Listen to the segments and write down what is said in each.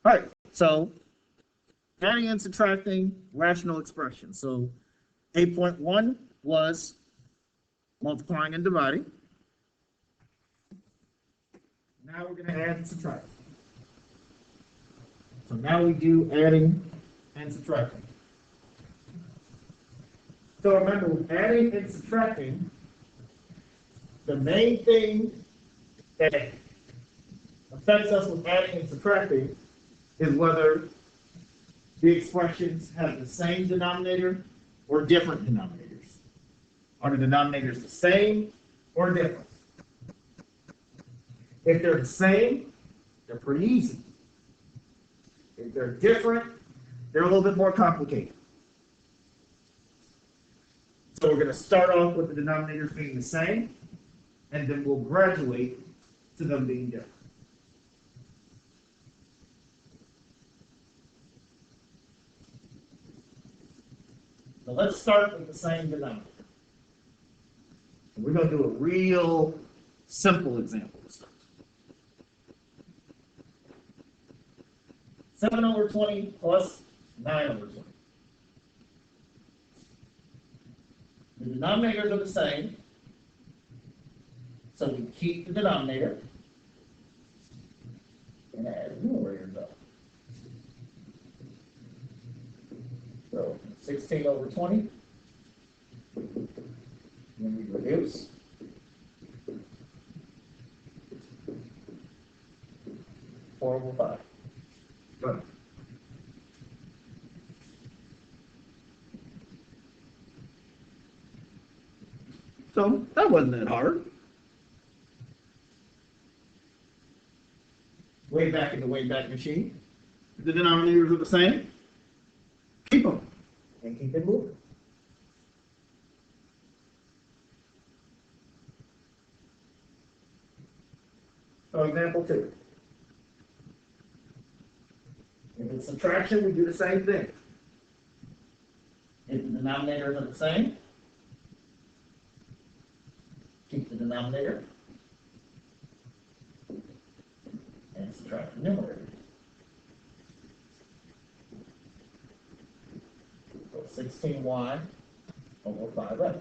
All right, so adding and subtracting rational expressions. So 8.1 was multiplying and dividing. Now we're going to add and subtract. So now we do adding and subtracting. So remember, with adding and subtracting, the main thing that affects us with adding and subtracting is whether the expressions have the same denominator or different denominators. Are the denominators the same or different? If they're the same, they're pretty easy. If they're different, they're a little bit more complicated. So we're going to start off with the denominators being the same, and then we'll graduate to them being different. So let's start with the same denominator. We're going to do a real simple example to start. 7 over 20 plus 9 over 20. The denominators are the same, so we keep the denominator and add the numerators up. So 16 over 20, and we reduce. Four over 5. Good. So that wasn't that hard. Way back in the Wayback Machine. The denominators are the same. Keep them. And keep it moving. So example 2. If it's subtraction, we do the same thing. If the denominators are the same, keep the denominator and subtract the numerator. So 16y over 5x.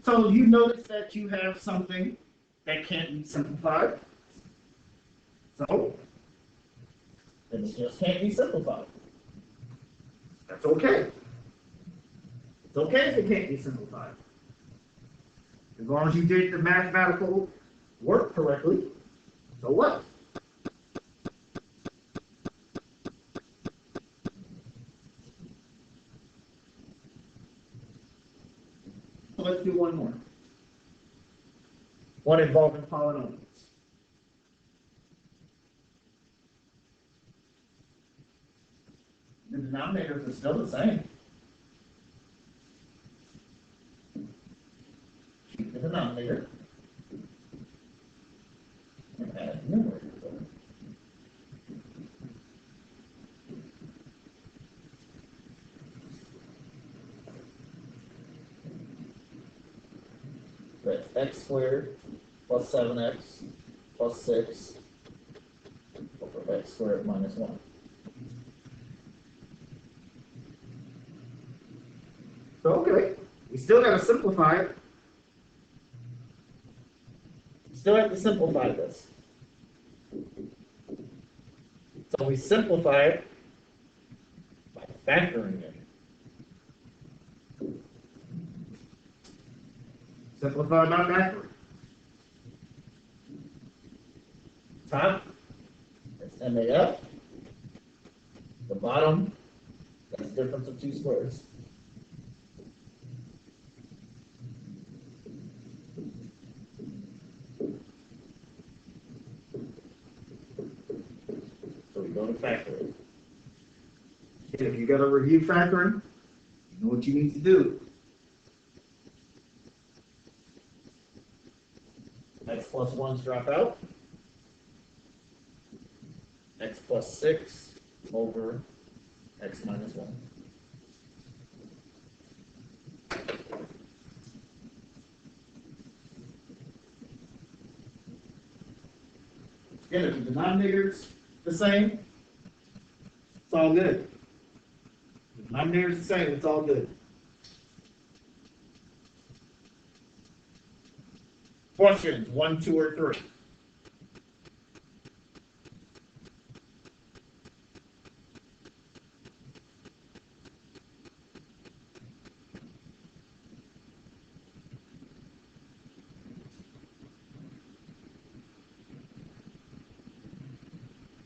So you notice that you have something that can't be simplified. So then it just can't be simplified. That's okay. It's okay if it can't be simplified. As long as you did the mathematical work correctly, so what? So let's do one more. One involving polynomials. The denominators are still the same. Keep the denominator and add the numerator. That's x squared plus 7x plus 6 over x squared minus 1. So, okay, we still got to simplify it. We still have to simplify this. So we simplify it by factoring it. Simplify by factoring. Top, that's MAF. The bottom, that's the difference of two squares. So we go to factoring. If you got to review factoring, you know what you need to do. X plus 1's drop out. X plus 6 over x minus 1. Again, if the denominator's the same, it's all good. The denominator's the same, it's all good. Questions 1, 2, or 3?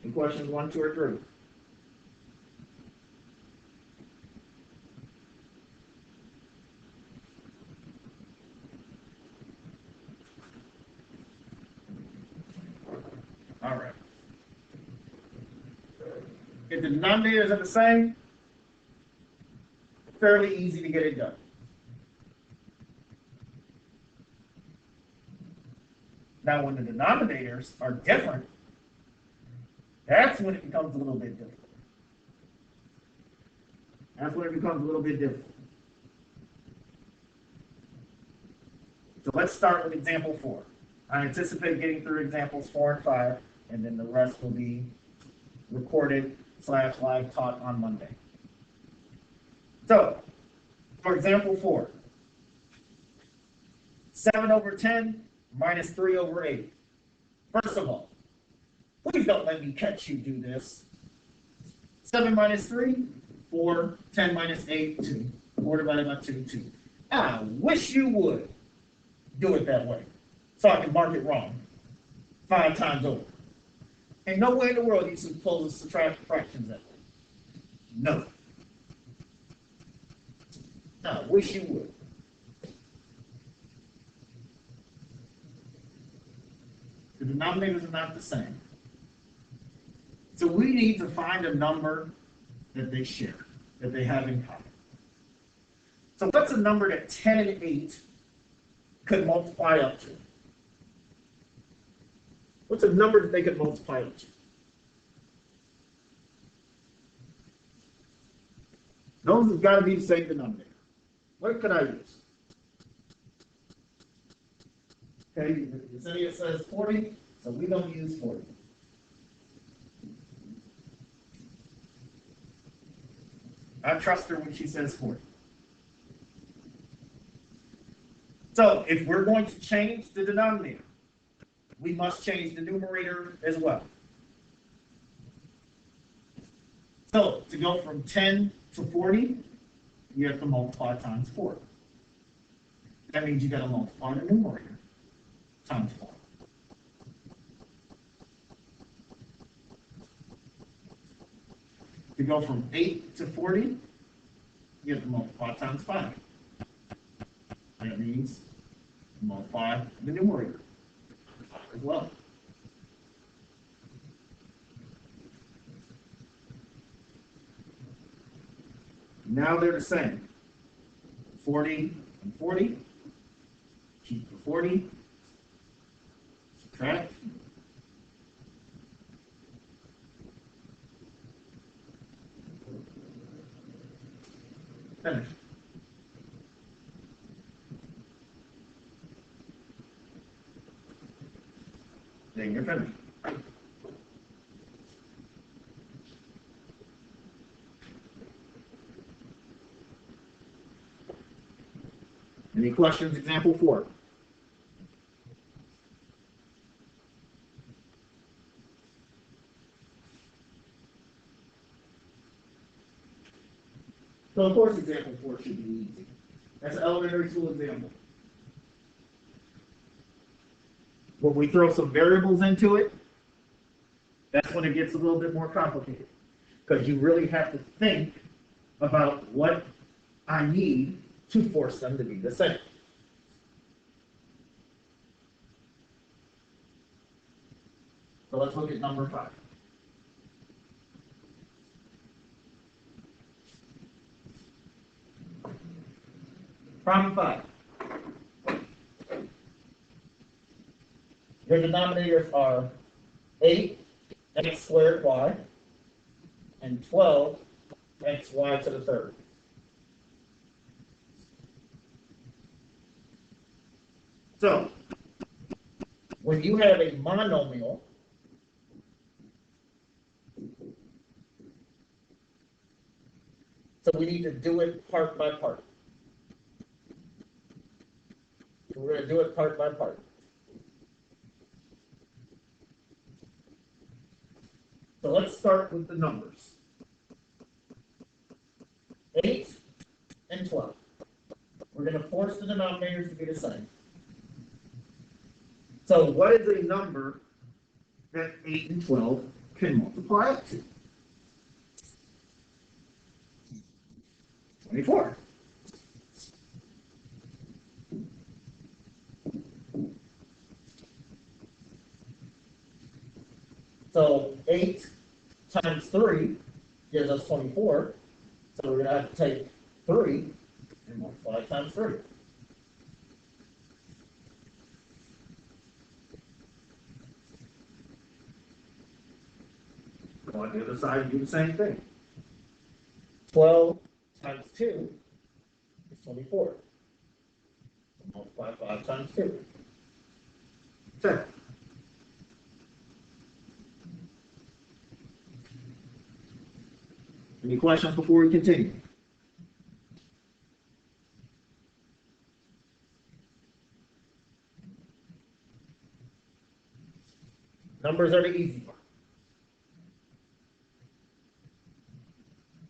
Any questions 1, 2, or 3? All right. If the denominators are the same, fairly easy to get it done. Now, when the denominators are different, that's when it becomes a little bit different. That's when it becomes a little bit different. So let's start with example 4. I anticipate getting through examples 4 and 5, and then the rest will be recorded / live taught on Monday. So, for example 4, 7 over 10 minus 3 over 8. First of all, please don't let me catch you do this. 7 minus 3, 4, 10 minus 8, 2. 4 divided by 2, 2. I wish you would do it that way, so I can mark it wrong 5 times over. Ain't no way in the world you're supposed to subtract fractions that way. No. I wish you would. The denominators are not the same. So we need to find a number that they share, that they have in common. So what's a number that 10 and 8 could multiply up to? What's a number that they could multiply up to? Those have got to be the same denominator. What could I use? Okay, Yesenia says 40, so we don't use 40. I trust her when she says 40. So if we're going to change the denominator, we must change the numerator as well. So to go from 10 to 40, you have to multiply times 4. That means you got to multiply the numerator times 4. To go from 8 to 40, you have to multiply times 5. That means multiply the numerator as well. Now they're the same. 40 and 40. Keep the 40. Subtract. Finish. Then you're finished. Any questions? Example 4. So of course example 4 should be easy. That's an elementary school example. When we throw some variables into it, that's when it gets a little bit more complicated. Because you really have to think about what I need to force them to be the same. So let's look at number 5. Problem 5. Your denominators are 8x squared y and 12xy to the third. So, when you have a monomial, So we need to do it part by part. We're going to do it part by part. So let's start with the numbers. 8 and 12. We're going to force the denominators to be the same. So what is a number that 8 and 12 can multiply up to? 24. So 8 times 3 gives us 24. So we're going to have to take 3 and multiply times 3. Go on the other side and do the same thing. 12 times 2 is 24. Multiply 5 times 2. 7. Any questions before we continue? Numbers are the easy part.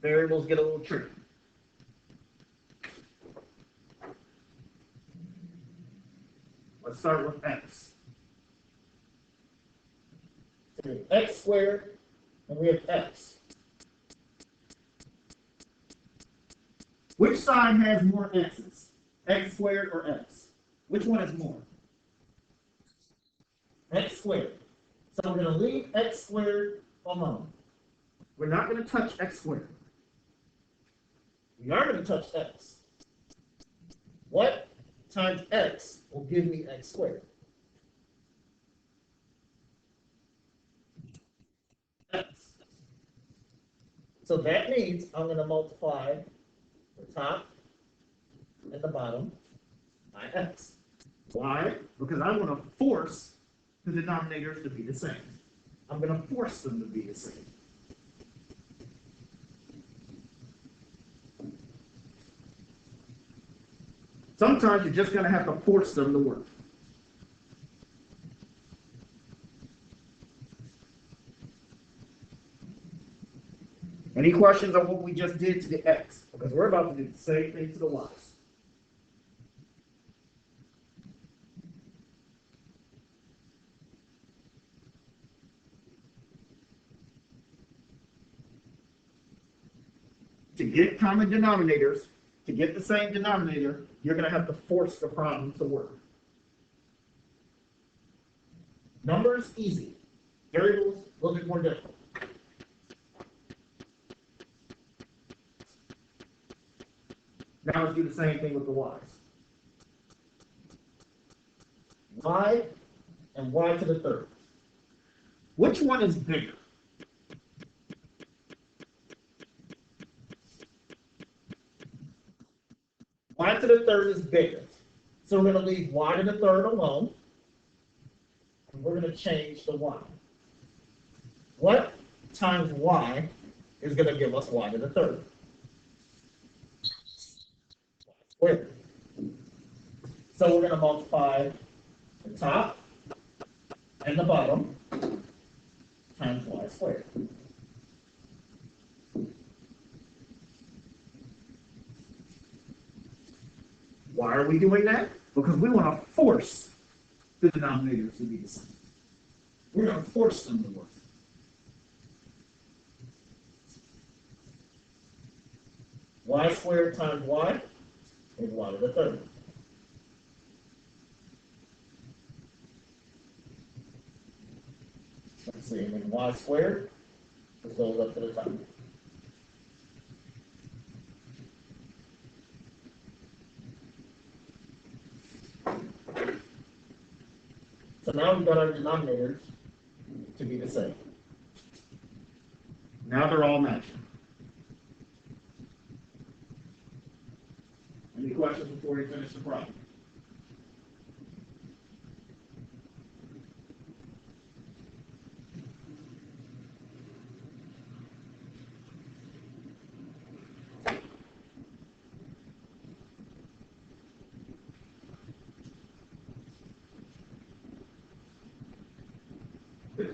Variables get a little tricky. Let's start with x. So we have x squared, and we have x. Which side has more x's? X squared or x? Which one is more? X squared. So we're going to leave x squared alone. We're not going to touch x squared. We are going to touch x. What times x will give me x squared? X. So that means I'm going to multiply the top and the bottom by x. Why? Because I'm going to force the denominators to be the same. I'm going to force them to be the same. Sometimes you're just going to have to force them to work. Any questions on what we just did to the x? Because we're about to do the same thing to the y's. To get common denominators, to get the same denominator, you're going to have to force the problem to work. Numbers, easy. Variables, a little bit more difficult. Now let's do the same thing with the y's. Y and y to the third. Which one is bigger? Y to the third is bigger. So we're going to leave y to the third alone. And we're going to change the y. What times y is going to give us y to the third? Squared. So we're going to multiply the top and the bottom times y squared. Why are we doing that? Because we want to force the denominators to be the same. We're going to force them to work. Y squared times y is y to the third. Let's see, and then y squared just goes up to the top. So now we've got our denominators to be the same. Now they're all matching. Any questions before we finish the problem?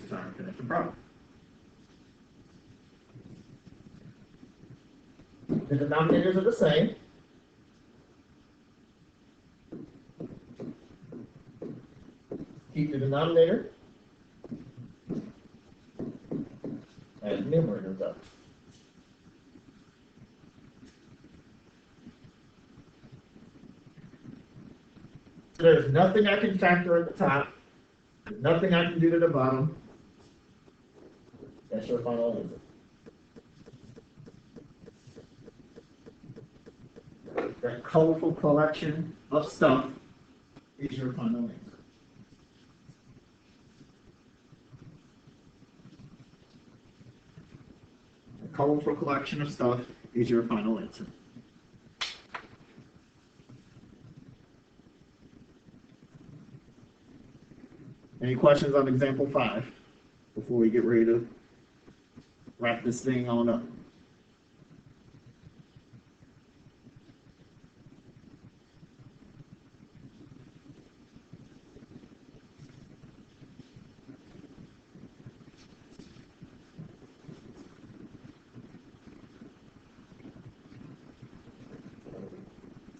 time to finish the problem. The denominators are the same. Keep the denominator and numerators up. So there's nothing I can factor at the top. There's nothing I can do to the bottom. That's your final answer. That colorful collection of stuff is your final answer. The colorful collection of stuff is your final answer. Any questions on example 5 before we get ready to wrap this thing on up?